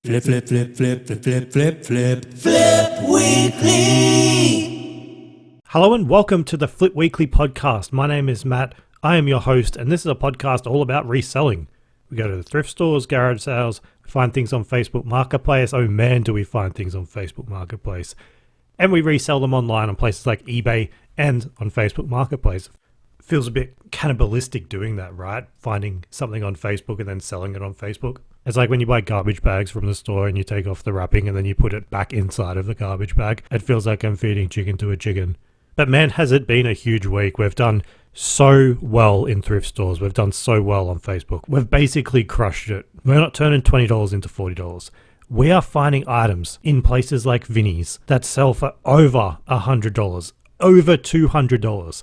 Flip, flip, flip, flip, flip, flip, flip, flip, Flip Weekly. Hello and welcome to the Flip Weekly podcast. My name is Matt. I am your host, and this is a podcast all about reselling. We go to the thrift stores, garage sales, find things on Facebook Marketplace. Oh man, do we find things on Facebook Marketplace. And we resell them online on places like eBay and on Facebook Marketplace. Feels a bit cannibalistic doing that, right? Finding something on Facebook and then selling it on Facebook. It's like when you buy garbage bags from the store and you take off the wrapping and then you put it back inside of the garbage bag. It feels like I'm feeding chicken to a chicken. But man, has it been a huge week. We've done so well in thrift stores. We've done so well on Facebook. We've basically crushed it. We're not turning $20 into $40. We are finding items in places like Vinnie's that sell for over $100, over $200.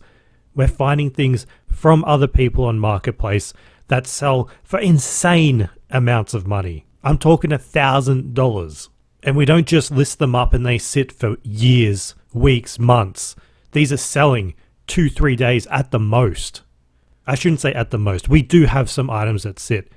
We're finding things from other people on Marketplace that sell for insane amounts of money. I'm talking $1,000. And we don't just list them up and they sit for years, weeks, months. These are selling 2-3 days at the most. I shouldn't say at the most. We do have some items that sit,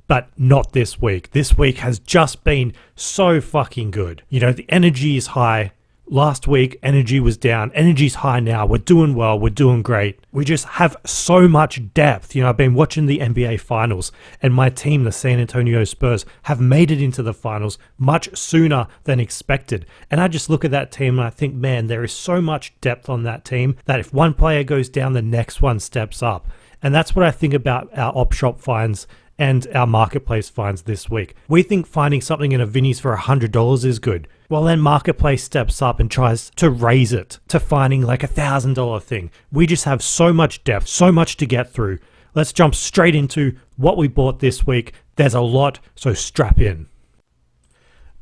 but not this week. This week has just been so fucking good. You know, the energy is high. Last week, energy was down. Energy's high now. We're doing well. We're doing great. We just have so much depth. You know, I've been watching the NBA finals and my team, the San Antonio Spurs, have made it into the finals much sooner than expected. And I just look at that team and I think, man, there is so much depth on that team that if one player goes down, the next one steps up. And that's what I think about our op shop finds and our marketplace finds this week. We think finding something in a Vinnie's for $100 is good. Well, then Marketplace steps up and tries to raise it to finding like $1,000 thing. We just have so much depth, so much to get through. Let's jump straight into what we bought this week. There's a lot, so strap in.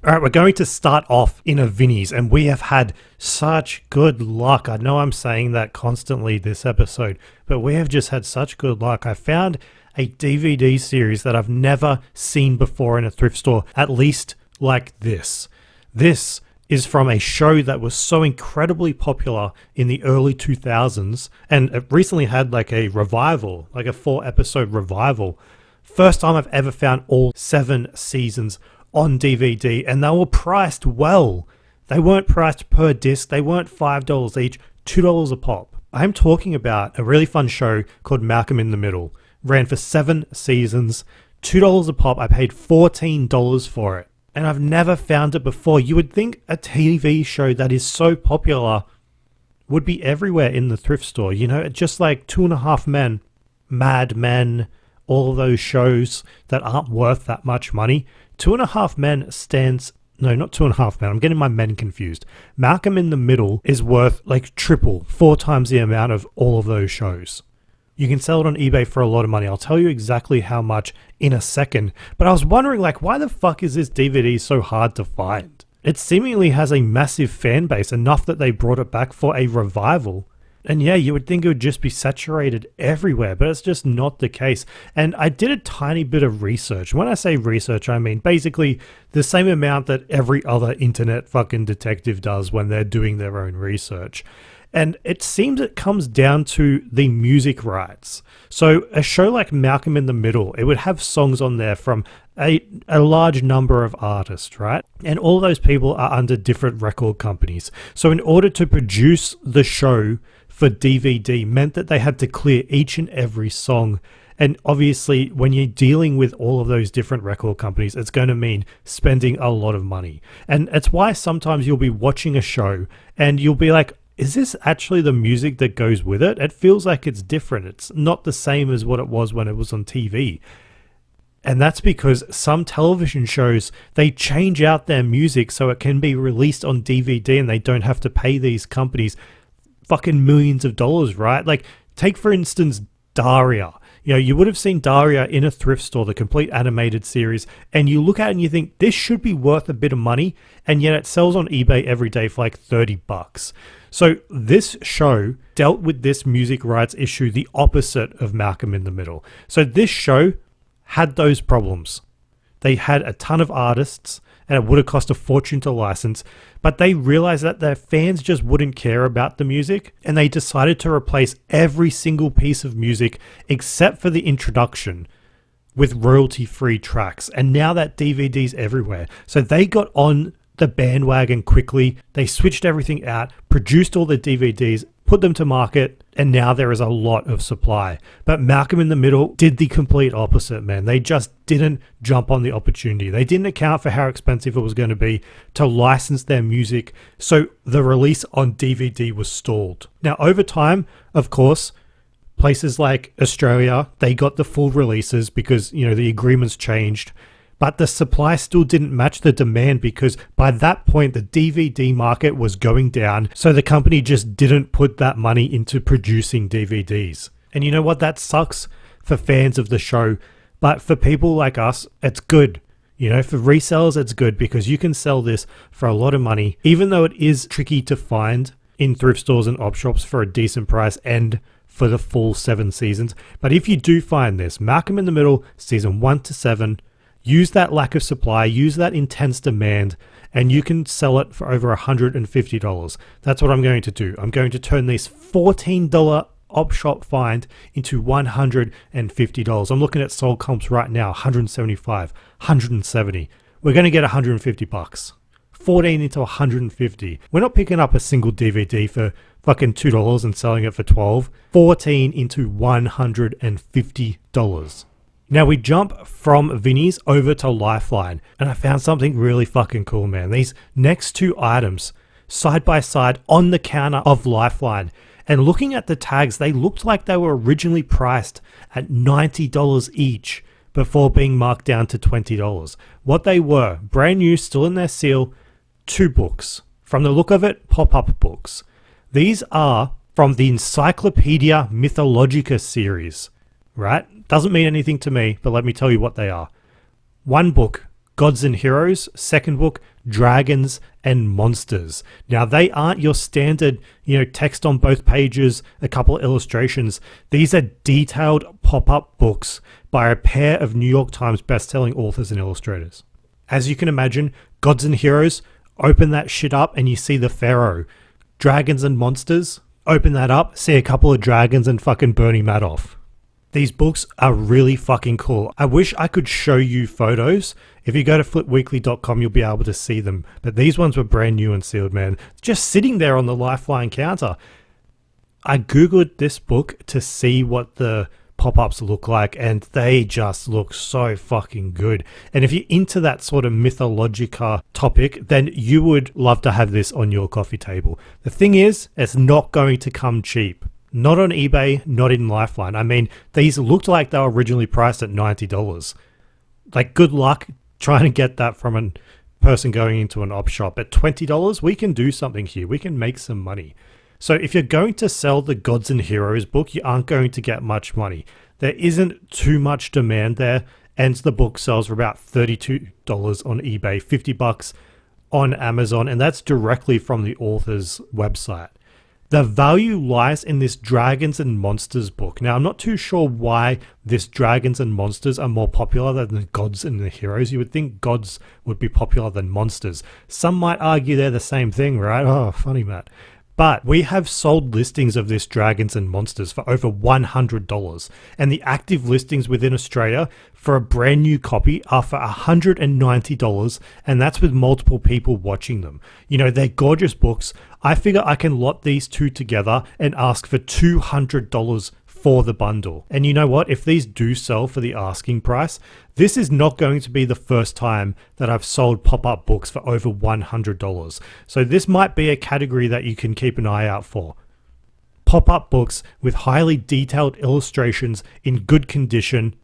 All right, we're going to start off in a Vinnie's, and we have had such good luck. I know I'm saying that constantly this episode, but we have just had such good luck. I found a DVD series that I've never seen before in a thrift store, at least like this. This is from a show that was so incredibly popular in the early 2000s, and it recently had like a revival, like a 4-episode revival. First time I've ever found all 7 seasons on DVD, and they were priced well. They weren't priced per disc. They weren't $5 each, $2 a pop. I'm talking about a really fun show called Malcolm in the Middle. Ran for 7 seasons, $2 a pop. I paid $14 for it. And I've never found it before. You would think a TV show that is so popular would be everywhere in the thrift store. You know, just like 2.5 Men, Mad Men, all of those shows that aren't worth that much money. 2.5 Men stands... No, not 2.5 Men. I'm getting my men confused. Malcolm in the Middle is worth like triple, 4 times the amount of all of those shows. You can sell it on eBay for a lot of money. I'll tell you exactly how much in a second. But I was wondering, like, why the fuck is this DVD so hard to find? It seemingly has a massive fan base, enough that they brought it back for a revival. And yeah, you would think it would just be saturated everywhere, but it's just not the case. And I did a tiny bit of research. When I say research, I mean basically the same amount that every other internet fucking detective does when they're doing their own research. And it seems it comes down to the music rights. So a show like Malcolm in the Middle, it would have songs on there from a large number of artists, right? And all those people are under different record companies. So in order to produce the show for DVD meant that they had to clear each and every song. And obviously, when you're dealing with all of those different record companies, it's going to mean spending a lot of money. And it's why sometimes you'll be watching a show and you'll be like, is this actually the music that goes with it? It feels like it's different. It's not the same as what it was when it was on TV. And that's because some television shows, they change out their music so it can be released on DVD and they don't have to pay these companies fucking millions of dollars, right? Like, take for instance Daria. You know, you would have seen Daria in a thrift store, the complete animated series, and you look at it and you think this should be worth a bit of money, and yet it sells on eBay every day for like $30. So this show dealt with this music rights issue the opposite of Malcolm in the Middle. So this show had those problems. They had a ton of artists and it would have cost a fortune to license, but they realized that their fans just wouldn't care about the music, and they decided to replace every single piece of music except for the introduction with royalty-free tracks. And now that DVD's everywhere. So they got on the bandwagon quickly. They switched everything out, produced all the DVDs, put them to market, and now there is a lot of supply. But Malcolm in the Middle did the complete opposite, man. They just didn't jump on the opportunity. They didn't account for how expensive it was going to be to license their music, so the release on DVD was stalled. Now, over time, of course, places like Australia, they got the full releases because, the agreements changed. But the supply still didn't match the demand because by that point, the DVD market was going down. So the company just didn't put that money into producing DVDs. And you know what? That sucks for fans of the show. But for people like us, it's good. For resellers, it's good because you can sell this for a lot of money, even though it is tricky to find in thrift stores and op shops for a decent price and for the full 7 seasons. But if you do find this, Malcolm in the Middle, season 1 to 7, use that lack of supply, use that intense demand, and you can sell it for over $150. That's what I'm going to do. I'm going to turn this $14 op shop find into $150. I'm looking at sold comps right now, 175, 170. We're going to get $150. 14 into 150. We're not picking up a single DVD for fucking $2 and selling it for 12. 14 into $150. Now we jump from Vinnie's over to Lifeline, and I found something really fucking cool, man. These next 2 items, side by side on the counter of Lifeline, and looking at the tags, they looked like they were originally priced at $90 each before being marked down to $20. What they were, brand new, still in their seal, 2 books. From the look of it, pop-up books. These are from the Encyclopedia Mythologica series, right? Doesn't mean anything to me, but let me tell you what they are. 1 book, Gods and Heroes. 2nd book, Dragons and Monsters. Now, they aren't your standard, text on both pages, a couple of illustrations. These are detailed pop-up books by a pair of New York Times best-selling authors and illustrators. As you can imagine, Gods and Heroes, open that shit up and you see the Pharaoh. Dragons and Monsters, open that up, see a couple of dragons and fucking Bernie Madoff. These books are really fucking cool. I wish I could show you photos. If you go to flipweekly.com, you'll be able to see them. But these ones were brand new and sealed, man. Just sitting there on the Lifeline counter. I Googled this book to see what the pop-ups look like, and they just look so fucking good. And if you're into that sort of Mythologica topic, then you would love to have this on your coffee table. The thing is, it's not going to come cheap. Not on eBay, not in Lifeline. I mean, these looked like they were originally priced at $90. Like, good luck trying to get that from a person going into an op shop. At $20, we can do something here. We can make some money. So if you're going to sell the Gods and Heroes book, you aren't going to get much money. There isn't too much demand there, and the book sells for about $32 on eBay, $50 on Amazon, and that's directly from the author's website. The value lies in this Dragons and Monsters book. Now, I'm not too sure why this Dragons and Monsters are more popular than the Gods and the Heroes. You would think Gods would be popular than Monsters. Some might argue they're the same thing, right? Oh, funny, Matt. But we have sold listings of this Dragons and Monsters for over $100. And the active listings within Australia for a brand new copy are for $190. And that's with multiple people watching them. They're gorgeous books. I figure I can lot these 2 together and ask for $200 for the bundle. And you know what? If these do sell for the asking price, this is not going to be the first time that I've sold pop-up books for over $100. So this might be a category that you can keep an eye out for. Pop-up books with highly detailed illustrations in good condition.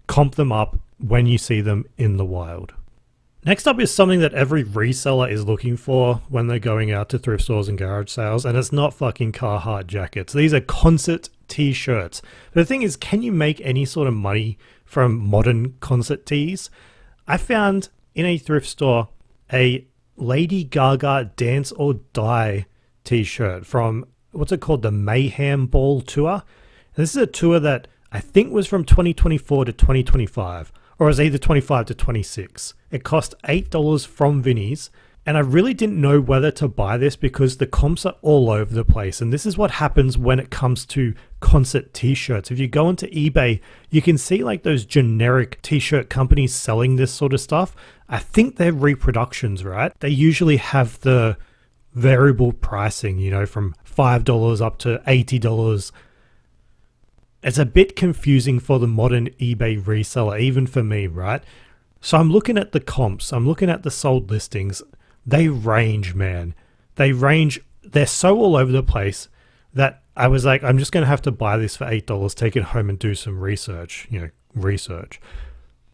Comp them up when you see them in the wild. Next up is something that every reseller is looking for when they're going out to thrift stores and garage sales, and it's not fucking Carhartt jackets. These are concert t-shirts. But the thing is, can you make any sort of money from modern concert tees? I found in a thrift store a Lady Gaga Dance or Die t-shirt from, what's it called, the Mayhem Ball Tour. And this is a tour that I think was from 2024 to 2025. Or it was either 25 to 26. It cost $8 from Vinnie's, And I really didn't know whether to buy this because the comps are all over the place. And this is what happens when it comes to concert t-shirts. If you go onto eBay, you can see like those generic t-shirt companies selling this sort of stuff. I think they're reproductions, right? They usually have the variable pricing, you know, from $5 up to $80. It's a bit confusing for the modern eBay reseller, even for me, right? So I'm looking at the comps, I'm looking at the sold listings. They range, man. They range. They're so all over the place that I was like, I'm just going to have to buy this for $8, take it home and do some research, research.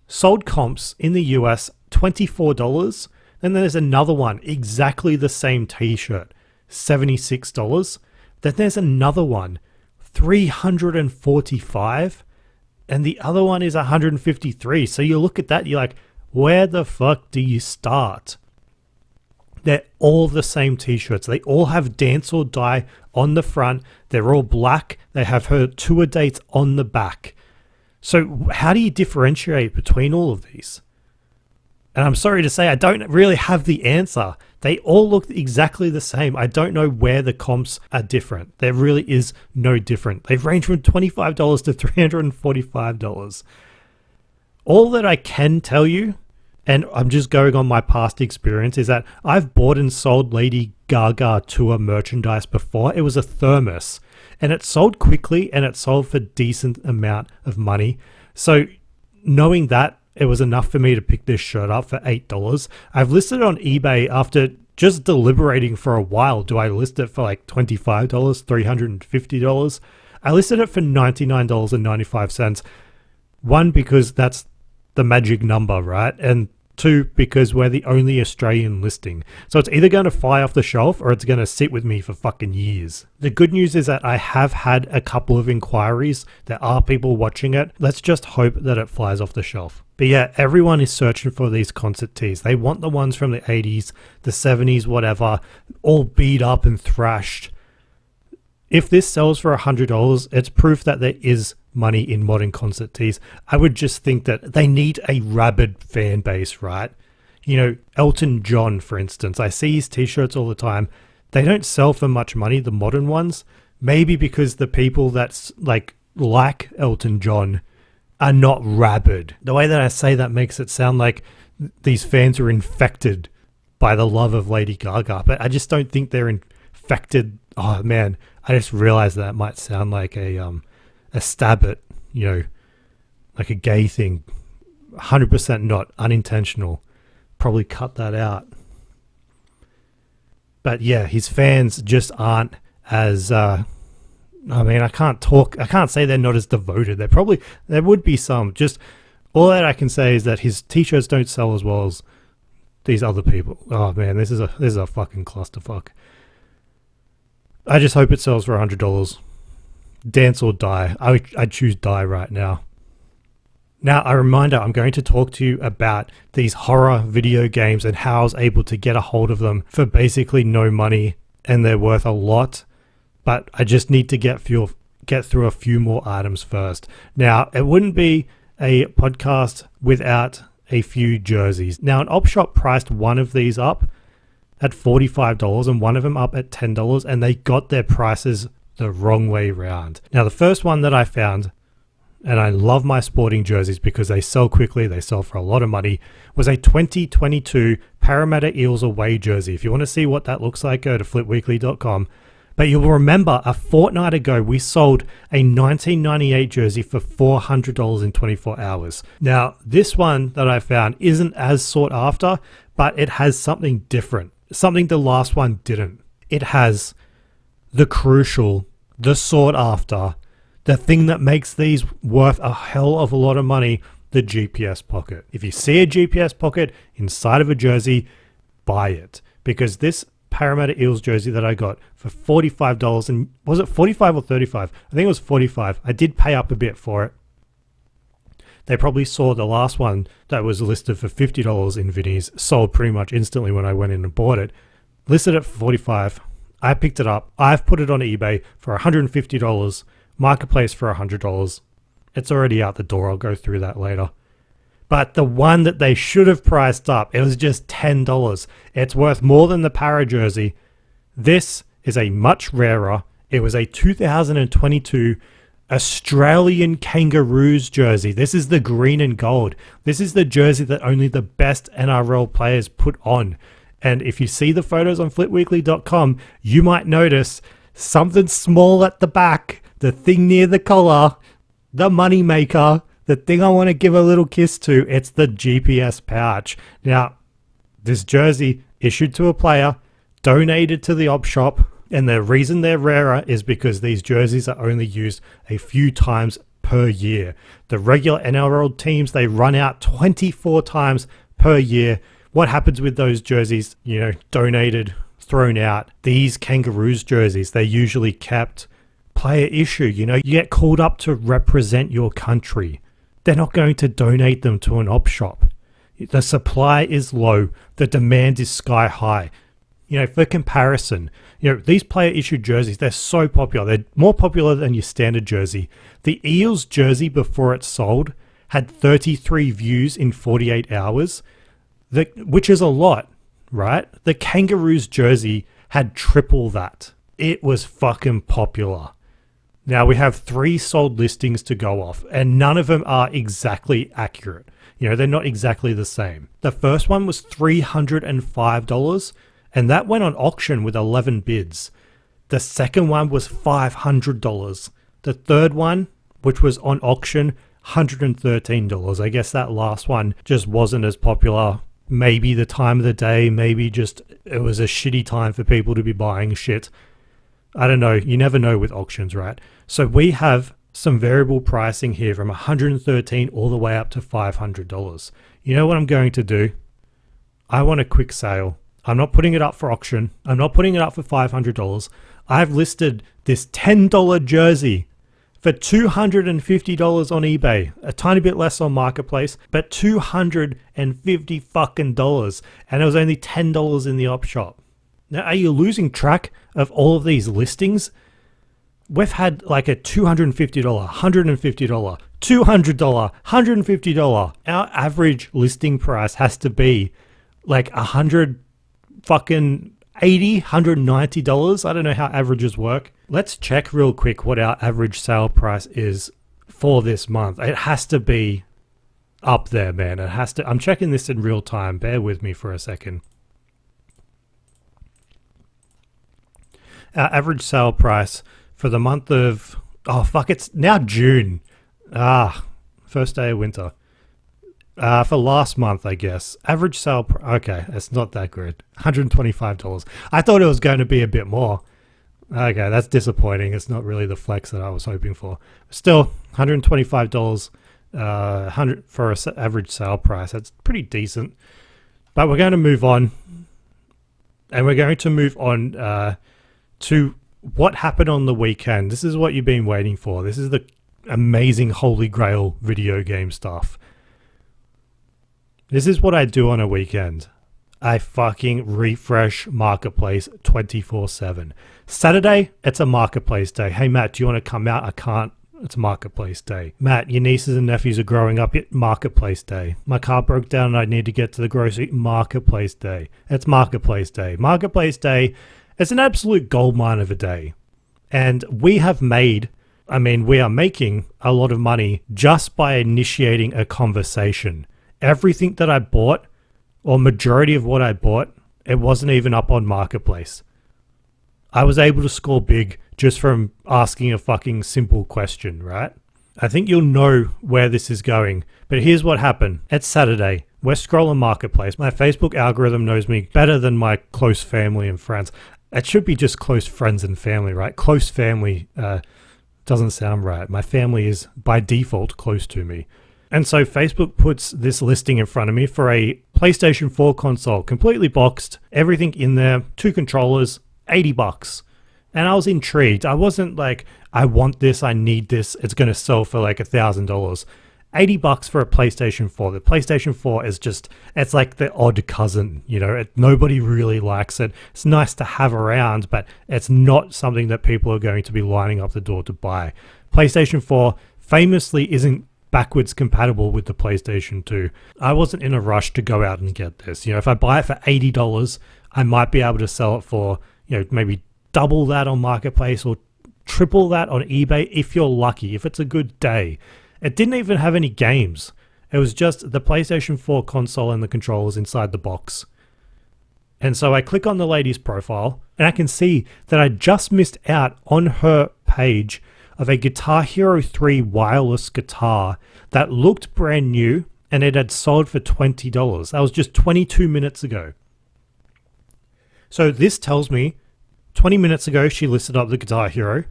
Sold comps in the US, $24. Then there's another one, exactly the same t-shirt, $76. Then there's another one, $345. And the other one is $153. So you look at that, you're like, where the fuck do you start? They're all the same t-shirts. They all have Dance or Die on the front. They're all black. They have her tour dates on the back. So how do you differentiate between all of these? And I'm sorry to say, I don't really have the answer. They all look exactly the same. I don't know where the comps are different. There really is no different. They range from $25 to $345. All that I can tell you, and I'm just going on my past experience, is that I've bought and sold Lady Gaga tour merchandise before. It was a thermos, and it sold quickly, and it sold for a decent amount of money. So knowing that, it was enough for me to pick this shirt up for $8. I've listed it on eBay after just deliberating for a while. Do I list it for like $25, $350? I listed it for $99.95. One, because that's the magic number, right? And two, because we're the only Australian listing. So it's either going to fly off the shelf or it's going to sit with me for fucking years. The good news is that I have had a couple of inquiries. There are people watching it. Let's just hope that it flies off the shelf. But yeah, everyone is searching for these concert tees. They want the ones from the 80s, the 70s, whatever, all beat up and thrashed. If this sells for $100, it's proof that there is money in modern concert tees. I would just think that they need a rabid fan base, right? You know, Elton John, for instance, I see his t-shirts all the time. They don't sell for much money, the modern ones. Maybe because the people that's like Elton John are not rabid. The way that I say that makes it sound like these fans are infected by the love of Lady Gaga, but I just don't think they're infected. Oh man, I just realized that might sound like a stab at, like a gay thing. 100% not, unintentional. Probably cut that out. But yeah, his fans just aren't as, I can't say they're not as devoted. There would be some. Just all that I can say is that his t-shirts don't sell as well as these other people. Oh man, this is a fucking clusterfuck. I just hope it sells for $100. Dance or Die. I'd choose Die right now. Now, a reminder, I'm going to talk to you about these horror video games and how I was able to get a hold of them for basically no money, and they're worth a lot. But I just need to get through a few more items first. Now, it wouldn't be a podcast without a few jerseys. Now, an op shop priced one of these up at $45 and one of them up at $10, and they got their prices the wrong way round. Now, the first one that I found, and I love my sporting jerseys because they sell quickly, they sell for a lot of money, was a 2022 Parramatta Eels away jersey. If you want to see what that looks like, go to flipweekly.com. But you'll remember a fortnight ago, we sold a 1998 jersey for $400 in 24 hours. Now, this one that I found isn't as sought after, but it has something different, something the last one didn't. It has the crucial, the sought after, the thing that makes these worth a hell of a lot of money, the GPS pocket. If you see a GPS pocket inside of a jersey, buy it. Because this Parramatta Eels jersey that I got for $45, and was it 45 or 35? I think it was 45. I did pay up a bit for it. They probably saw the last one that was listed for $50 in Vinnie's, sold pretty much instantly when I went in and bought it. Listed at 45. I picked it up. I've put it on eBay for $150. Marketplace for $100. It's already out the door. I'll go through that later. But the one that they should have priced up, it was just $10. It's worth more than the Para jersey. This is a much rarer. It was a 2022 Australian Kangaroos jersey. This is the green and gold. This is the jersey that only the best NRL players put on. And if you see the photos on flipweekly.com, you might notice something small at the back, the thing near the collar, the money maker, the thing I want to give a little kiss to. It's the GPS pouch. Now, this jersey issued to a player, donated to the op shop, and the reason they're rarer is because these jerseys are only used a few times per year. The regular NRL teams, they run out 24 times per year. What happens with those jerseys, donated, thrown out? These Kangaroos jerseys, they're usually kept player issue. You get called up to represent your country. They're not going to donate them to an op shop. The supply is low. The demand is sky high. For comparison, these player issued jerseys, they're so popular. They're more popular than your standard jersey. The Eels jersey before it sold had 33 views in 48 hours, which is a lot, right? The Kangaroos jersey had triple that. It was fucking popular. Now we have 3 sold listings to go off, and none of them are exactly accurate. They're not exactly the same. The first one was $305, and that went on auction with 11 bids. The second one was $500. The third one, which was on auction, $113. I guess that last one just wasn't as popular. Maybe the time of the day, maybe just it was a shitty time for people to be buying shit. I don't know. You never know with auctions, right? So we have some variable pricing here from $113 all the way up to $500. You know what I'm going to do? I want a quick sale. I'm not putting it up for auction. I'm not putting it up for $500. I've listed this $10 jersey for $250 on eBay, a tiny bit less on Marketplace, but $250 fucking dollars, and it was only $10 in the op shop. Now, are you losing track of all of these listings? We've had like a $250, $150, $200, $150. Our average listing price has to be like $100 fucking $80, $190. I don't know how averages work. Let's check real quick what our average sale price is for this month. It has to be up there, man. It has to. I'm checking this in real time. Bear with me for a second. Our average sale price for the month of, it's now June. First day of winter. For last month, I guess. Average sale, okay, it's not that good. $125. I thought it was going to be a bit more. Okay, that's disappointing. It's not really the flex that I was hoping for. Still, $125 for an average sale price. That's pretty decent. But we're going to move on. And we're going to move on to what happened on the weekend. This is what you've been waiting for. This is the amazing holy grail video game stuff. This is what I do on a weekend. I fucking refresh Marketplace 24/7. Saturday, it's a Marketplace day. Hey, Matt, do you want to come out? I can't. It's Marketplace day. Matt, your nieces and nephews are growing up. Marketplace day. My car broke down and I need to get to the grocery. Marketplace day. It's Marketplace day. Marketplace day is an absolute goldmine of a day. And we are making a lot of money just by initiating a conversation. Everything that I bought, or majority of what I bought, it wasn't even up on Marketplace. I was able to score big just from asking a fucking simple question, right? I think you'll know where this is going, but here's what happened. It's Saturday. We're scrolling Marketplace. My Facebook algorithm knows me better than my close family and friends. It should be just close friends and family, right? Close family doesn't sound right. My family is by default close to me. And so Facebook puts this listing in front of me for a PlayStation 4 console, completely boxed, everything in there, 2 controllers, $80. And I was intrigued. I wasn't like, I want this, I need this, it's going to sell for like $1,000. $80 for a PlayStation 4. The PlayStation 4 is just, it's like the odd cousin, nobody really likes it. It's nice to have around, but it's not something that people are going to be lining up the door to buy. PlayStation 4 famously isn't backwards compatible with the PlayStation 2. I wasn't in a rush to go out and get this. If I buy it for $80, I might be able to sell it for, maybe double that on Marketplace or triple that on eBay if you're lucky, if it's a good day. It didn't even have any games. It was just the PlayStation 4 console and the controllers inside the box. And so I click on the lady's profile and I can see that I just missed out on her page of a Guitar Hero 3 wireless guitar that looked brand new and it had sold for $20. That was just 22 minutes ago. So this tells me 20 minutes ago she listed up the Guitar Hero.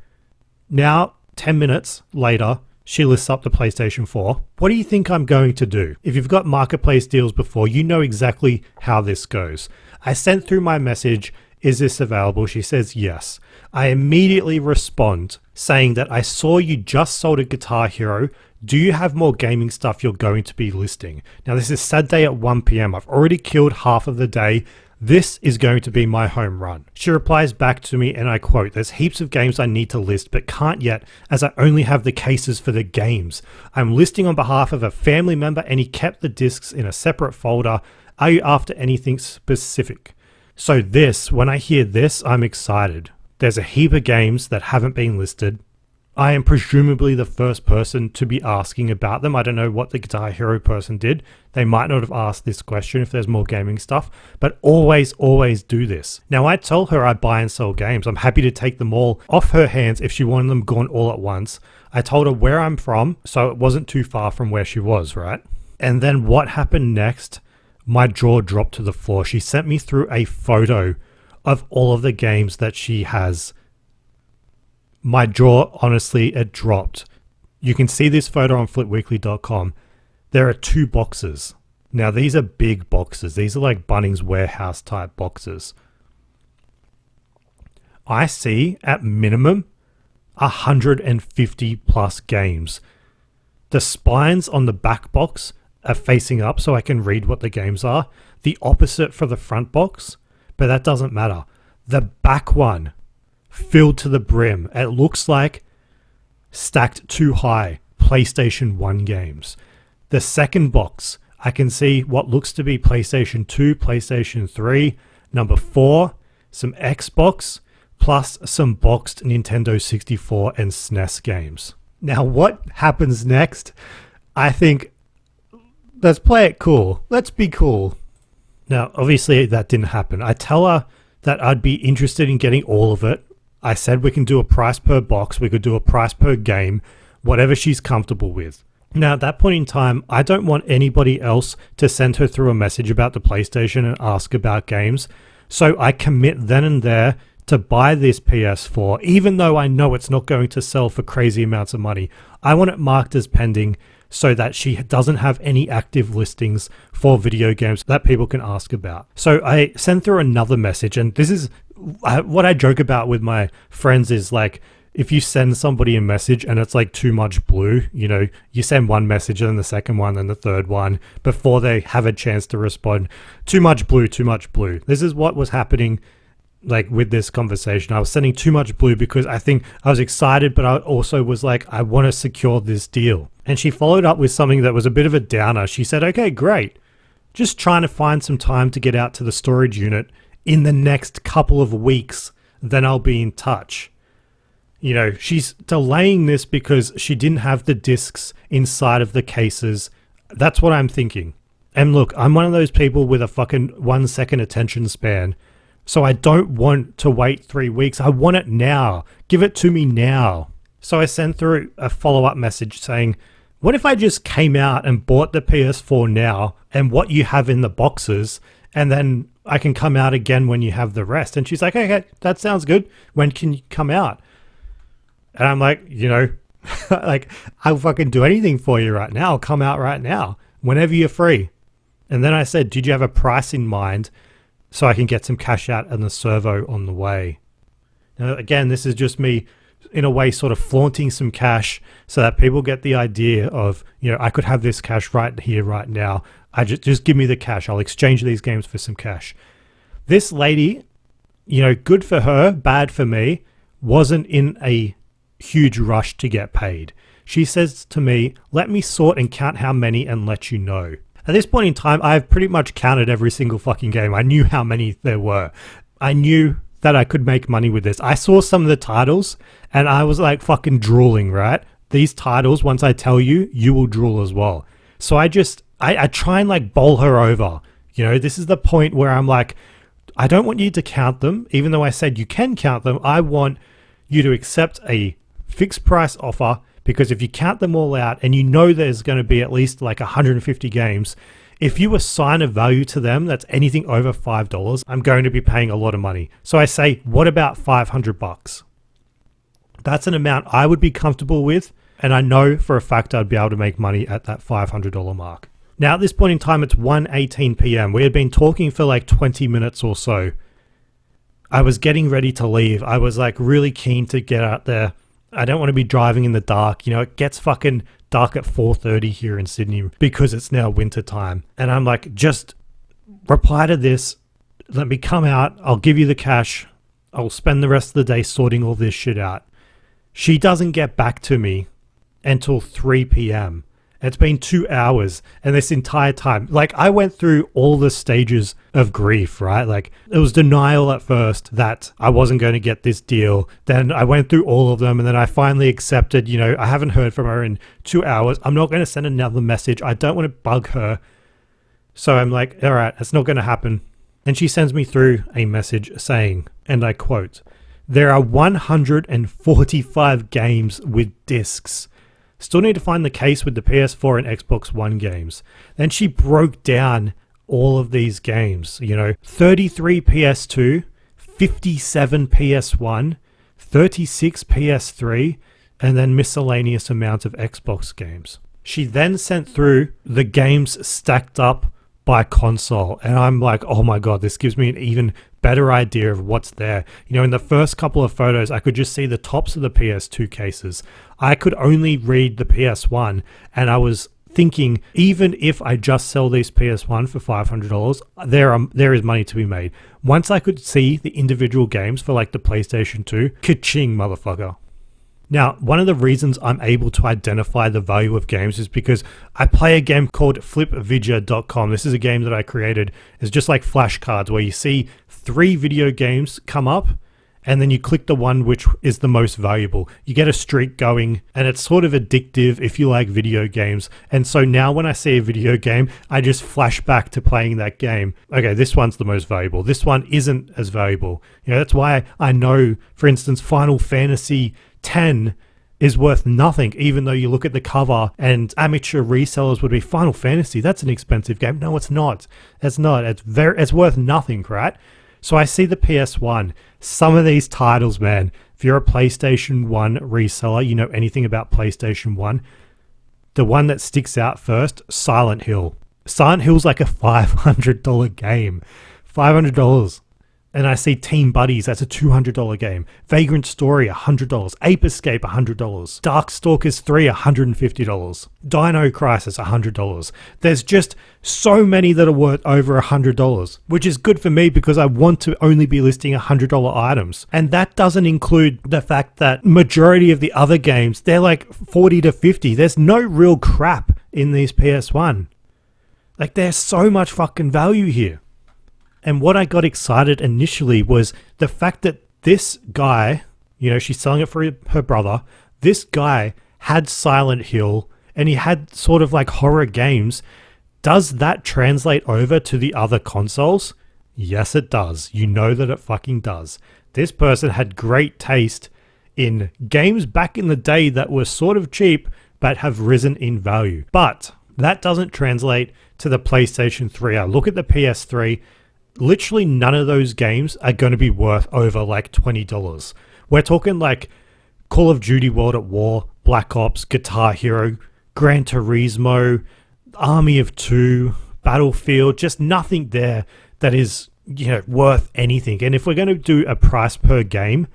Now 10 minutes later she lists up the PlayStation 4. What do you think I'm going to do? If you've got Marketplace deals before, you know exactly how this goes. I sent through my message, is this available? She says yes. I immediately respond saying that I saw you just sold a Guitar Hero. Do you have more gaming stuff you're going to be listing? Now this is Saturday at 1 p.m. I've already killed half of the day. This is going to be my home run. She replies back to me and I quote, there's heaps of games I need to list but can't yet as I only have the cases for the games. I'm listing on behalf of a family member and he kept the discs in a separate folder. Are you after anything specific? So when I hear this, I'm excited. There's a heap of games that haven't been listed. I am presumably the first person to be asking about them. I don't know what the Guitar Hero person did. They might not have asked this question if there's more gaming stuff, but always do this. Now I told her I buy and sell games. I'm happy to take them all off her hands if she wanted them gone all at once. I told her where I'm from, so it wasn't too far from where she was, right? And then what happened next? My jaw dropped to the floor. She sent me through a photo of all of the games that she has. My jaw, honestly, it dropped. You can see this photo on flipweekly.com. There are 2 boxes. Now, these are big boxes. These are like Bunnings Warehouse type boxes. I see, at minimum, 150 plus games. The spines on the back box are facing up so I can read what the games are. The opposite for the front box, but that doesn't matter. The back one, filled to the brim. It looks like stacked too high PlayStation 1 games. The second box, I can see what looks to be PlayStation 2, PlayStation 3, number 4, some Xbox, plus some boxed Nintendo 64 and SNES games. Now what happens next? I think, let's play it cool. Let's be cool. Now, obviously that didn't happen. I tell her that I'd be interested in getting all of it. I said we can do a price per box, we could do a price per game, whatever she's comfortable with. Now, at that point in time, I don't want anybody else to send her through a message about the PlayStation and ask about games. So I commit then and there to buy this PS4, even though I know it's not going to sell for crazy amounts of money. I want it marked as pending so that she doesn't have any active listings for video games that people can ask about. So I send through another message, and this is what I joke about with my friends is like, if you send somebody a message and it's like too much blue, you send one message and then the second one and the third one before they have a chance to respond. Too much blue, too much blue. This is what was happening like with this conversation. I was sending too much blue because I think I was excited, but I also was like, I want to secure this deal. And she followed up with something that was a bit of a downer. She said, okay, great. Just trying to find some time to get out to the storage unit in the next couple of weeks, then I'll be in touch. She's delaying this because she didn't have the discs inside of the cases. That's what I'm thinking. And look, I'm one of those people with a fucking 1 second attention span. So I don't want to wait 3 weeks. I want it now. Give it to me now. So I sent through a follow-up message saying, what if I just came out and bought the PS4 now and what you have in the boxes, and then I can come out again when you have the rest? And she's like, okay, that sounds good. When can you come out? And I'm like, like, I'll fucking do anything for you right now. I'll come out right now, whenever you're free. And then I said, did you have a price in mind so I can get some cash out and the servo on the way? Now, again, this is just me, in a way, sort of flaunting some cash so that people get the idea of, I could have this cash right here, right now. I just give me the cash. I'll exchange these games for some cash. This lady, good for her, bad for me, wasn't in a huge rush to get paid. She says to me, let me sort and count how many and let you know. At this point in time, I've pretty much counted every single fucking game. I knew how many there were. I knew that I could make money with this. I saw some of the titles and I was like fucking drooling, right? These titles, once I tell you, you will drool as well. So I try and like bowl her over. You know, this is the point where I'm like, I don't want you to count them, even though I said you can count them. I want you to accept a fixed price offer, because if you count them all out and you know there's going to be at least like 150 games, if you assign a value to them that's anything over $5, I'm going to be paying a lot of money. So I say, what about $500? That's an amount I would be comfortable with, and I know for a fact I'd be able to make money at that $500 mark. Now, at this point in time, it's 1:18 p.m. We had been talking for like 20 minutes or so. I was getting ready to leave. I was like really keen to get out there. I don't want to be driving in the dark. You know, it gets fucking dark at 4:30 here in Sydney because it's now winter time. And I'm like, just reply to this. Let me come out. I'll give you the cash. I'll spend the rest of the day sorting all this shit out. She doesn't get back to me until 3 p.m. It's been 2 hours, and this entire time, like, I went through all the stages of grief, right? Like, it was denial at first that I wasn't going to get this deal. Then I went through all of them, and then I finally accepted, you know, I haven't heard from her in 2 hours. I'm not going to send another message. I don't want to bug her. So I'm like, all right, it's not going to happen. And she sends me through a message saying, and I quote, "There are 145 games with discs. Still need to find the case with the PS4 and Xbox One games." Then she broke down all of these games, you know, 33 PS2, 57 PS1, 36 PS3, and then miscellaneous amount of Xbox games. She then sent through the games stacked up by console, and I'm like, oh my god, this gives me an even better idea of what's there. You know, in the first couple of photos, I could just see the tops of the PS2 cases. I could only read the PS1, and I was thinking, even if I just sell these PS1 for $500, there is money to be made. Once I could see the individual games for like the PlayStation 2, ka-ching, motherfucker. Now, one of the reasons I'm able to identify the value of games is because I play a game called flipvidya.com. This is a game that I created. It's just like flashcards where you see 3 video games come up and then you click the one which is the most valuable. You get a streak going, and it's sort of addictive if you like video games. And so now when I see a video game, I just flash back to playing that game. Okay, this one's the most valuable. This one isn't as valuable. You know, that's why I know, for instance, Final Fantasy 10 is worth nothing, even though you look at the cover and amateur resellers would be, Final Fantasy, that's an expensive game. No, it's not. It's not. It's worth nothing, right? So I see the PS1. Some of these titles, man, if you're a PlayStation 1 reseller, you know anything about PlayStation 1, the one that sticks out first, Silent Hill. Silent Hill's like a $500 game. $500. And I see Team Buddies, that's a $200 game. Vagrant Story, $100. Ape Escape, $100. Darkstalkers 3, $150. Dino Crisis, $100. There's just so many that are worth over $100, which is good for me because I want to only be listing $100 items. And that doesn't include the fact that majority of the other games, they're like 40 to 50. There's no real crap in these PS1. Like, there's so much fucking value here. And what I got excited initially was the fact that this guy, you know, she's selling it for her brother. This guy had Silent Hill and he had sort of like horror games. Does that translate over to the other consoles? Yes, it does. You know that it fucking does. This person had great taste in games back in the day that were sort of cheap but have risen in value. But that doesn't translate to the PlayStation 3. I look at the PS3. Literally none of those games are going to be worth over like $20. We're talking like Call of Duty World at War, Black Ops, Guitar Hero, Gran Turismo, Army of Two, Battlefield, just nothing there that is, you know, worth anything. And if we're going to do a price per game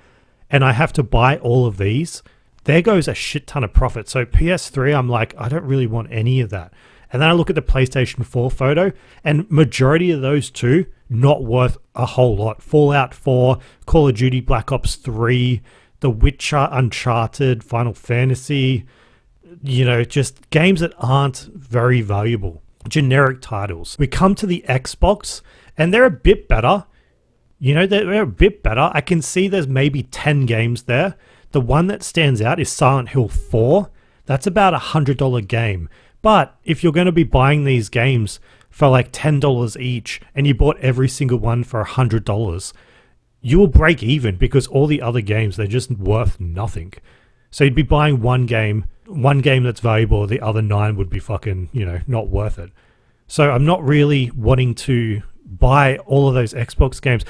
and I have to buy all of these, there goes a shit ton of profit. So PS3, I'm like, I don't really want any of that. And then I look at the PlayStation 4 photo, and majority of those two, not worth a whole lot. Fallout 4, Call of Duty Black Ops 3, The Witcher, Uncharted, Final Fantasy, just games that aren't very valuable. Generic titles. We come to the Xbox, and they're a bit better. They're a bit better. I can see there's maybe 10 games there. The one that stands out is Silent Hill 4. That's about $100 game. But if you're going to be buying these games for like $10 each, and you bought every single one for $100, you will break even because all the other games, they're just worth nothing. So you'd be buying one game that's valuable, the other 9 would be fucking, not worth it. So I'm not really wanting to buy all of those Xbox games.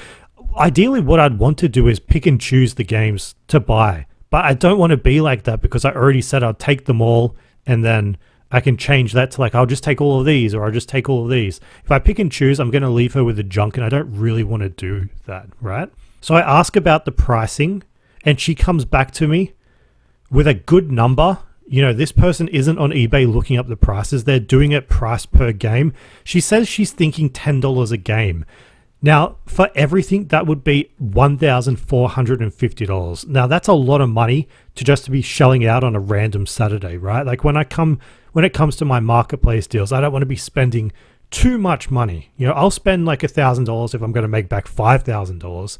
Ideally, what I'd want to do is pick and choose the games to buy. But I don't want to be like that because I already said I'll take them all, and then I can change that to like, I'll just take all of these, or I'll just take all of these. If I pick and choose, I'm going to leave her with the junk, and I don't really want to do that, right? So I ask about the pricing, and she comes back to me with a good number. This person isn't on eBay looking up the prices. They're doing it price per game. She says she's thinking $10 a game. Now, for everything, that would be $1,450. Now, that's a lot of money to be shelling out on a random Saturday, right? Like when it comes to my marketplace deals, I don't want to be spending too much money. I'll spend like $1,000 if I'm going to make back $5,000.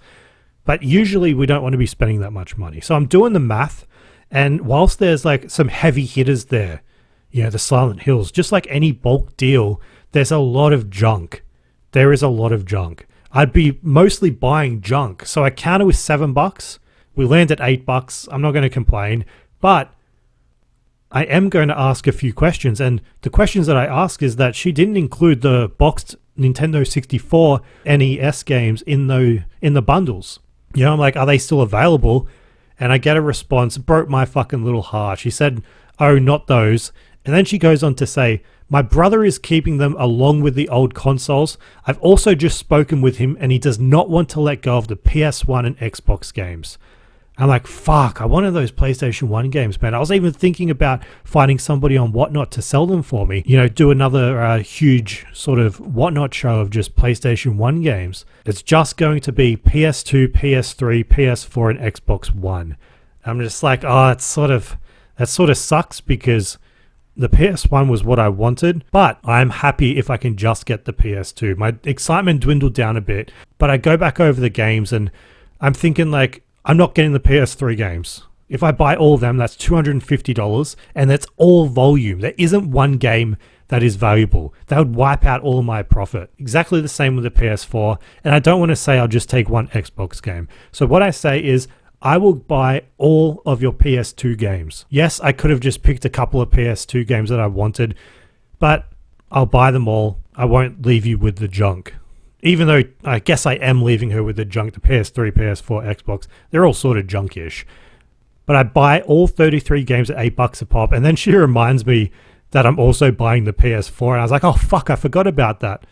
But usually we don't want to be spending that much money. So I'm doing the math. And whilst there's like some heavy hitters there, the Silent Hills, just like any bulk deal, there's a lot of junk. There is a lot of junk. I'd be mostly buying junk. So I counted with $7. We land at $8. I'm not going to complain, but I am going to ask a few questions. And the questions that I ask is that she didn't include the boxed Nintendo 64 NES games in the bundles. I'm like, are they still available? And I get a response, broke my fucking little heart. She said, oh, not those. And then she goes on to say, my brother is keeping them along with the old consoles. I've also just spoken with him, and he does not want to let go of the PS1 and Xbox games. I'm like, fuck, I wanted those PlayStation 1 games, man. I was even thinking about finding somebody on Whatnot to sell them for me. Do another huge sort of Whatnot show of just PlayStation 1 games. It's just going to be PS2, PS3, PS4, and Xbox One. I'm just like, that sort of sucks because the PS1 was what I wanted, but I'm happy if I can just get the PS2. My excitement dwindled down a bit, but I go back over the games and I'm thinking like, I'm not getting the PS3 games. If I buy all of them, that's $250, and that's all volume. There isn't one game that is valuable. That would wipe out all of my profit. Exactly the same with the PS4, and I don't want to say I'll just take one Xbox game. So what I say is, I will buy all of your PS2 games. Yes, I could have just picked a couple of PS2 games that I wanted, but I'll buy them all. I won't leave you with the junk. Even though I guess I am leaving her with the junk, the PS3, PS4, Xbox, they're all sort of junkish. But I buy all 33 games at $8 a pop, and then she reminds me that I'm also buying the PS4, and I was like, oh fuck, I forgot about that.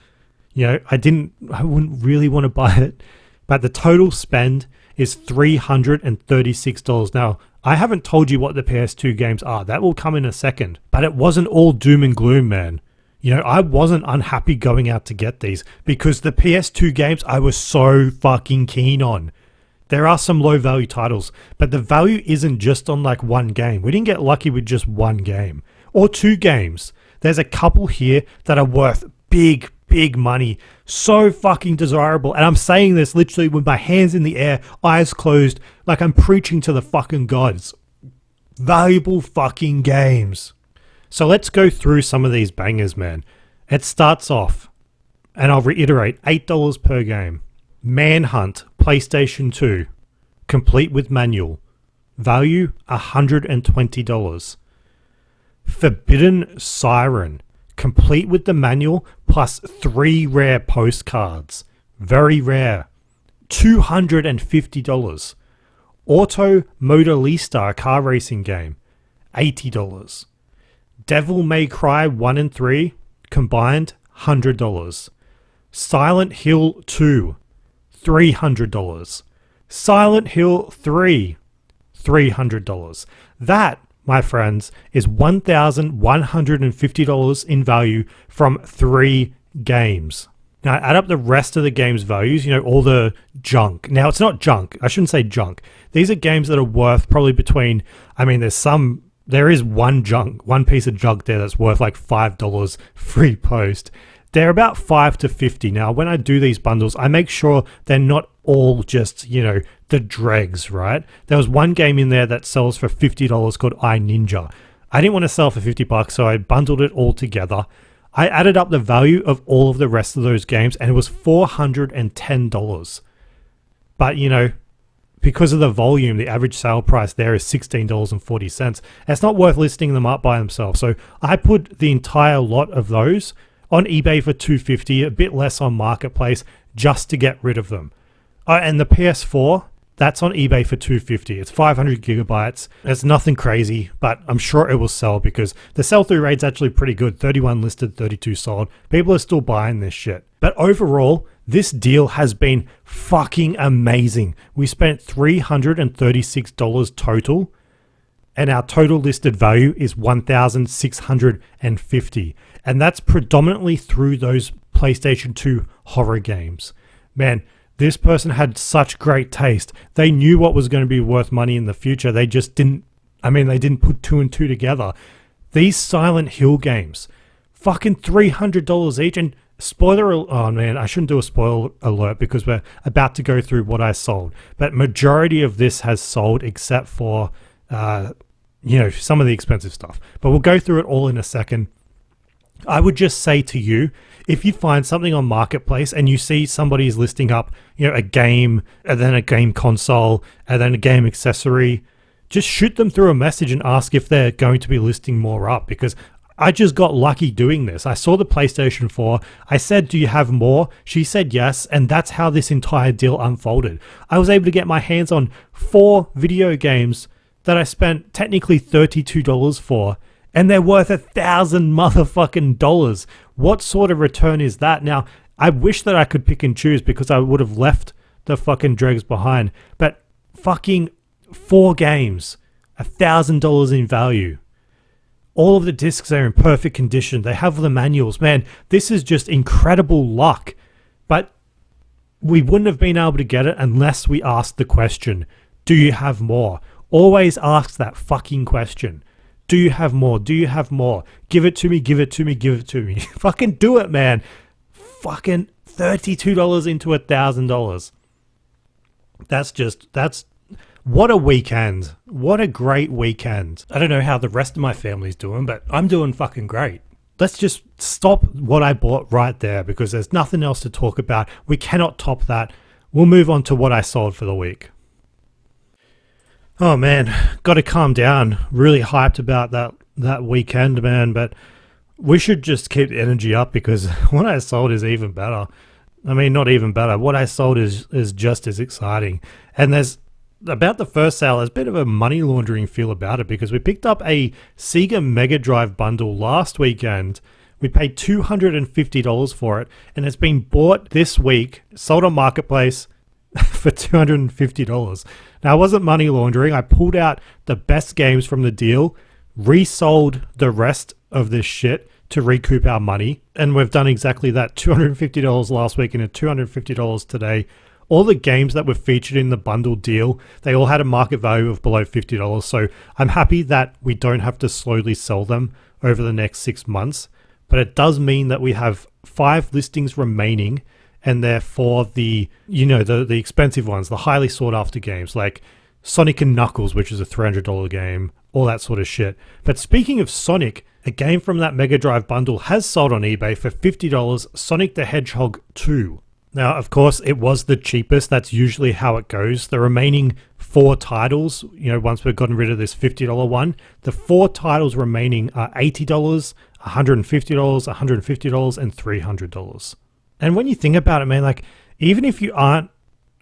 I wouldn't really want to buy it. But the total spend is $336. Now, I haven't told you what the PS2 games are. That will come in a second. But it wasn't all doom and gloom, man. I wasn't unhappy going out to get these because the PS2 games I was so fucking keen on. There are some low value titles, but the value isn't just on like one game. We didn't get lucky with just one game or two games. There's a couple here that are worth big money. So fucking desirable. And I'm saying this literally with my hands in the air, eyes closed, like I'm preaching to the fucking gods. Valuable fucking games. So let's go through some of these bangers, man. It starts off, and I'll reiterate, $8 per game. Manhunt, PlayStation 2, complete with manual. Value, $120. Forbidden Siren, complete with the manual, plus 3 rare postcards. Very rare. $250. Auto Modelista, a car racing game. $80. Devil May Cry 1 and 3, combined, $100. Silent Hill 2, $300. Silent Hill 3, $300. That, my friends, is $1,150 in value from 3 games. Now, add up the rest of the game's values, all the junk. Now, it's not junk. I shouldn't say junk. These are games that are worth probably between, there's some there is one piece of junk there that's worth like $5 free post. They're about $5 to $50. Now, when I do these bundles, I make sure they're not all just, the dregs, right? There was one game in there that sells for $50 called iNinja. I didn't want to sell for $50, so I bundled it all together. I added up the value of all of the rest of those games, and it was $410. But, because of the volume, the average sale price there is $16.40. It's not worth listing them up by themselves. So I put the entire lot of those on eBay for $250, a bit less on Marketplace, just to get rid of them. And the PS4, that's on eBay for $250. It's 500 gigabytes. It's nothing crazy, but I'm sure it will sell because the sell-through rate's actually pretty good. 31 listed, 32 sold. People are still buying this shit. But overall, this deal has been fucking amazing. We spent $336 total, and our total listed value is $1,650. And that's predominantly through those PlayStation 2 horror games. Man, this person had such great taste. They knew what was going to be worth money in the future. They just didn't put two and two together. These Silent Hill games, fucking $300 each. And oh man, I shouldn't do a spoiler alert because we're about to go through what I sold. But majority of this has sold except for, some of the expensive stuff. But we'll go through it all in a second. I would just say to you, if you find something on Marketplace and you see somebody is listing up, a game and then a game console and then a game accessory, just shoot them through a message and ask if they're going to be listing more up, because I just got lucky doing this. I saw the PlayStation 4. I said, do you have more? She said yes. And that's how this entire deal unfolded. I was able to get my hands on 4 video games that I spent technically $32 for. And they're worth $1,000 motherfucking dollars. What sort of return is that? Now, I wish that I could pick and choose because I would have left the fucking dregs behind. But fucking 4 games, $1,000 in value. All of the discs are in perfect condition. They have the manuals. Man, this is just incredible luck. But we wouldn't have been able to get it unless we asked the question, do you have more? Always ask that fucking question. Do you have more? Do you have more? Give it to me, give it to me, give it to me. Fucking do it, man. Fucking $32 into $1,000. That's what a weekend. What a great weekend. I don't know how the rest of my family's doing, but I'm doing fucking great. Let's just stop what I bought right there because there's nothing else to talk about. We cannot top that. We'll move on to what I sold for the week. Oh man, got to calm down. Really hyped about that weekend, man. But we should just keep the energy up because what I sold is even better. I mean, not even better. What I sold is just as exciting. And there's about the first sale, there's a bit of a money laundering feel about it because we picked up a Sega Mega Drive bundle last weekend. We paid $250 for it, and it's been bought this week, sold on Marketplace for $250. Now, it wasn't money laundering. I pulled out the best games from the deal, resold the rest of this shit to recoup our money, and we've done exactly that. $250 last week and $250 today. All the games that were featured in the bundle deal, they all had a market value of below $50. So I'm happy that we don't have to slowly sell them over the next 6 months. But it does mean that we have 5 listings remaining, and therefore the expensive ones, the highly sought after games like Sonic and Knuckles, which is a $300 game, all that sort of shit. But speaking of Sonic, a game from that Mega Drive bundle has sold on eBay for $50, Sonic the Hedgehog 2. Now, of course, it was the cheapest. That's usually how it goes. The remaining 4 titles, once we've gotten rid of this $50 one, the 4 titles remaining are $80, $150, $150, and $300. And when you think about it, man, like, even if you aren't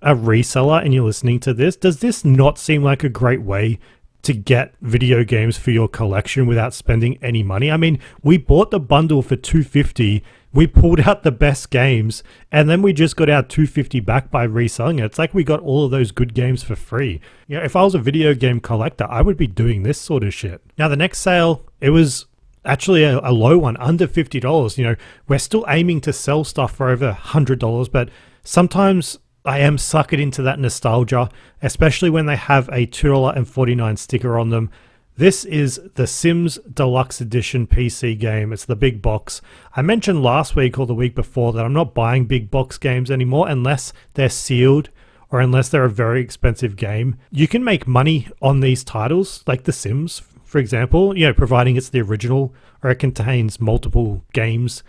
a reseller and you're listening to this, does this not seem like a great way to get video games for your collection without spending any money? I mean, we bought the bundle for $250, we pulled out the best games, and then we just got our $250 back by reselling it. It's like we got all of those good games for free. If I was a video game collector, I would be doing this sort of shit. Now, the next sale, it was actually a low one, under $50. We're still aiming to sell stuff for over $100, but sometimes I am suckered into that nostalgia, especially when they have a $2.49 sticker on them. This is the Sims Deluxe Edition PC game. It's the big box. I mentioned last week or the week before that I'm not buying big box games anymore unless they're sealed or unless they're a very expensive game. You can make money on these titles, like The Sims, for example, providing it's the original or it contains multiple games.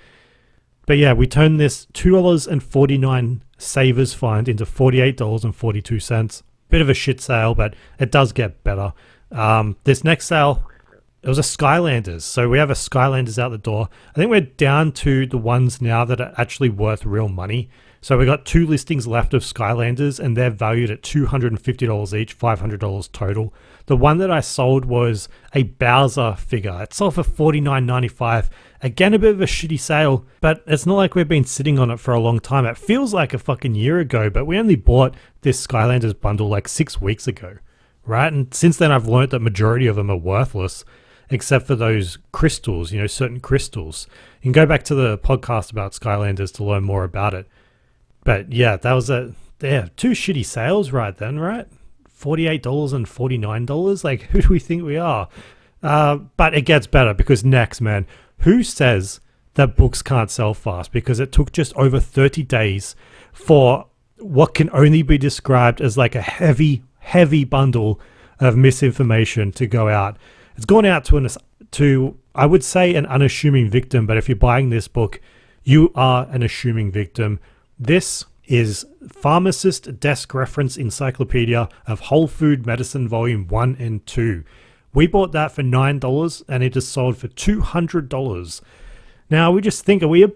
But yeah, we turned this $2.49 savers find into $48.42. Bit of a shit sale, but it does get better. This next sale, it was a Skylanders. So we have a Skylanders out the door. I think we're down to the ones now that are actually worth real money. So we got 2 listings left of Skylanders and they're valued at $250 each, $500 total. The one that I sold was a Bowser figure. It sold for $49.95. Again, a bit of a shitty sale, but it's not like we've been sitting on it for a long time. It feels like a fucking year ago, but we only bought this Skylanders bundle like 6 weeks ago. Right? And since then, I've learned that majority of them are worthless, except for those crystals, certain crystals. You can go back to the podcast about Skylanders to learn more about it. But yeah, that was 2 shitty sales right then, right? $48 and $49. Like, who do we think we are? But it gets better because next, man, who says that books can't sell fast? Because it took just over 30 days for what can only be described as like a heavy bundle of misinformation to go out. It's gone out to I would say an unassuming victim, but if you're buying this book, you are an assuming victim. This is Pharmacist Desk Reference Encyclopedia of Whole Food Medicine Volume 1 and 2. We bought that for $9 and it is sold for $200. Now we just think, are we as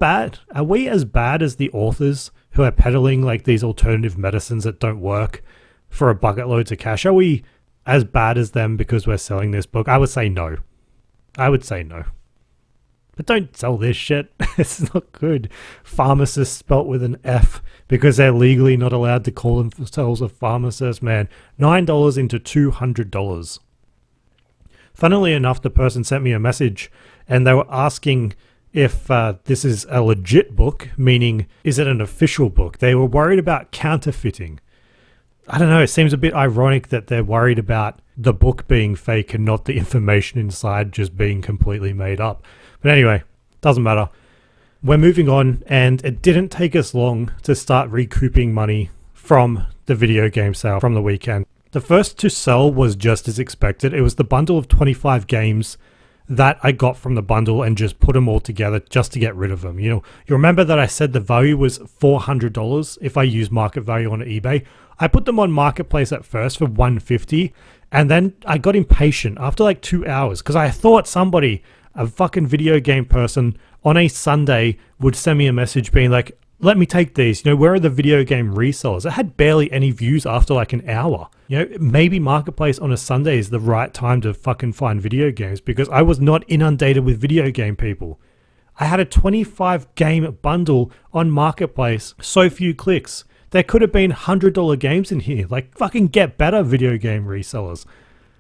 bad as the authors who are peddling like these alternative medicines that don't work for a bucket loads of cash? Are we as bad as them because we're selling this book? I would say no. But don't sell this shit. It's not good. Pharmacists spelt with an F because they're legally not allowed to call themselves a pharmacist, man. $9 into $200. Funnily enough, the person sent me a message and they were asking if this is a legit book, meaning is it an official book? They were worried about counterfeiting. I don't know, it seems a bit ironic that they're worried about the book being fake and not the information inside just being completely made up. But anyway, doesn't matter. We're moving on, and it didn't take us long to start recouping money from the video game sale from the weekend. The first to sell was just as expected. It was the bundle of 25 games that I got from the bundle and just put them all together just to get rid of them. You remember that I said the value was $400 if I use market value on eBay. I put them on Marketplace at first for $150, and then I got impatient after like 2 hours because I thought somebody, a fucking video game person, on a Sunday would send me a message being like, let me take these. Where are the video game resellers? It had barely any views after like an hour. Maybe Marketplace on a Sunday is the right time to fucking find video games because I was not inundated with video game people. I had a 25 game bundle on Marketplace, so few clicks. There could have been $100 games in here. Like, fucking get better, video game resellers.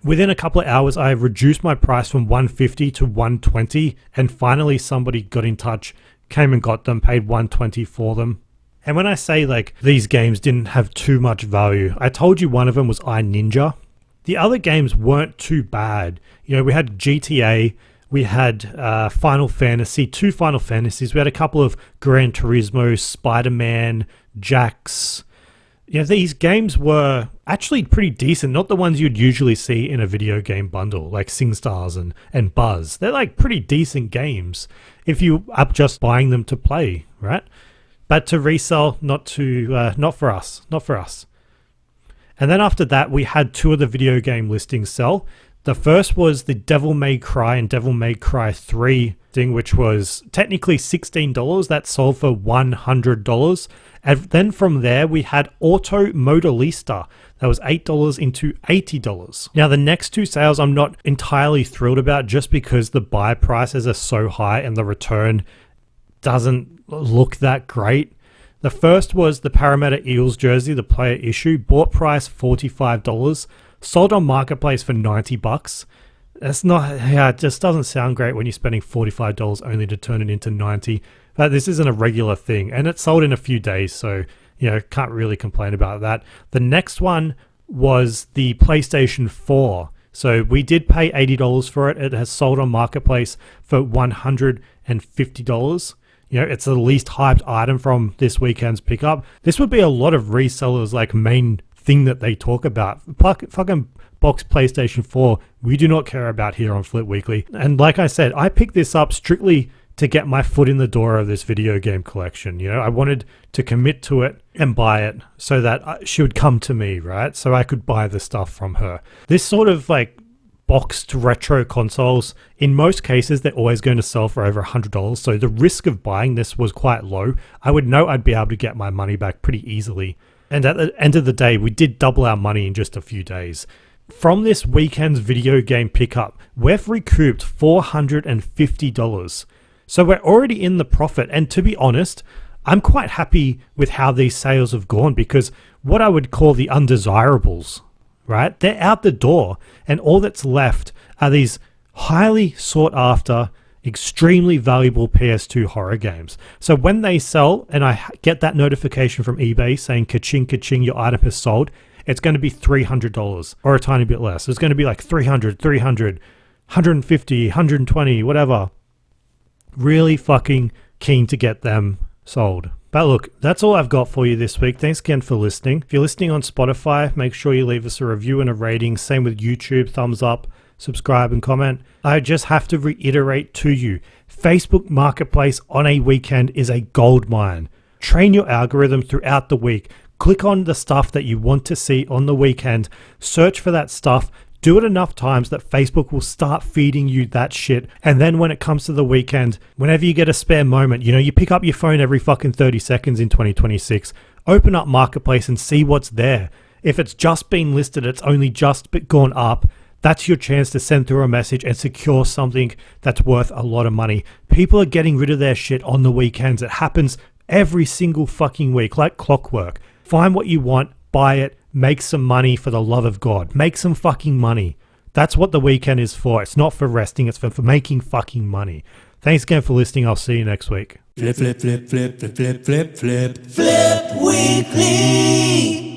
Within a couple of hours, I reduced my price from $150 to $120, and finally somebody got in touch, came and got them, paid $120 for them. And when I say like these games didn't have too much value, I told you one of them was iNinja. The other games weren't too bad. We had GTA, we had Final Fantasy, 2 Final Fantasies, we had a couple of Gran Turismo, Spider-Man, Jax. These games were actually pretty decent, not the ones you'd usually see in a video game bundle, like SingStars and Buzz. They're like pretty decent games if you are just buying them to play, right? But to resell, not for us. And then after that, we had 2 of the video game listings sell. The first was the Devil May Cry and Devil May Cry 3 thing, which was technically $16. That sold for $100. And then from there, we had Auto Modellista. That was $8 into $80. Now, the next 2 sales I'm not entirely thrilled about just because the buy prices are so high and the return doesn't look that great. The first was the Parramatta Eels jersey, the player issue, bought price $45, sold on Marketplace for $90. That's not, it just doesn't sound great when you're spending $45 only to turn it into $90. But this isn't a regular thing, and it sold in a few days, so can't really complain about that. The next one was the PlayStation 4. So we did pay $80 for it. It has sold on Marketplace for $150. You know, it's the least hyped item from this weekend's pickup. This would be a lot of resellers' like main thing that they talk about. Fucking box PlayStation 4, we do not care about here on Flip Weekly. And like I said, I picked this up strictly to get my foot in the door of this video game collection. You know, I wanted to commit to it and buy it so that she would come to me, right? So I could buy the stuff from her. This sort of like boxed retro consoles, in most cases, they're always going to sell for over $100. So the risk of buying this was quite low. I would know I'd be able to get my money back pretty easily. And at the end of the day, we did double our money in just a few days. From this weekend's video game pickup, we've recouped $450. So we're already in the profit. And to be honest, I'm quite happy with how these sales have gone, because what I would call the undesirables, right? They're out the door, and all that's left are these highly sought after, extremely valuable PS2 horror games. So when they sell and I get that notification from eBay saying ka-ching, ka-ching, your item has sold, it's going to be $300 or a tiny bit less. It's going to be like 300, 150, 120, whatever. Really fucking keen to get them sold. But look, that's all I've got for you this week. Thanks again for listening. If you're listening on Spotify, make sure you leave us a review and a rating. Same with YouTube, thumbs up, subscribe and comment. I just have to reiterate to you, Facebook Marketplace on a weekend is a gold mine. Train your algorithm throughout the week. Click on the stuff that you want to see on the weekend. Search for that stuff. Do it enough times that Facebook will start feeding you that shit. And then when it comes to the weekend, whenever you get a spare moment, you know, you pick up your phone every fucking 30 seconds in 2026, open up Marketplace and see what's there. If it's just been listed, it's only just gone up, that's your chance to send through a message and secure something that's worth a lot of money. People are getting rid of their shit on the weekends. It happens every single fucking week, like clockwork. Find what you want, buy it, make some money for the love of God. Make some fucking money. That's what the weekend is for. It's not for resting, it's for making fucking money. Thanks again for listening. I'll see you next week. Flip, flip, flip, flip, flip, flip, flip. Flip Weekly.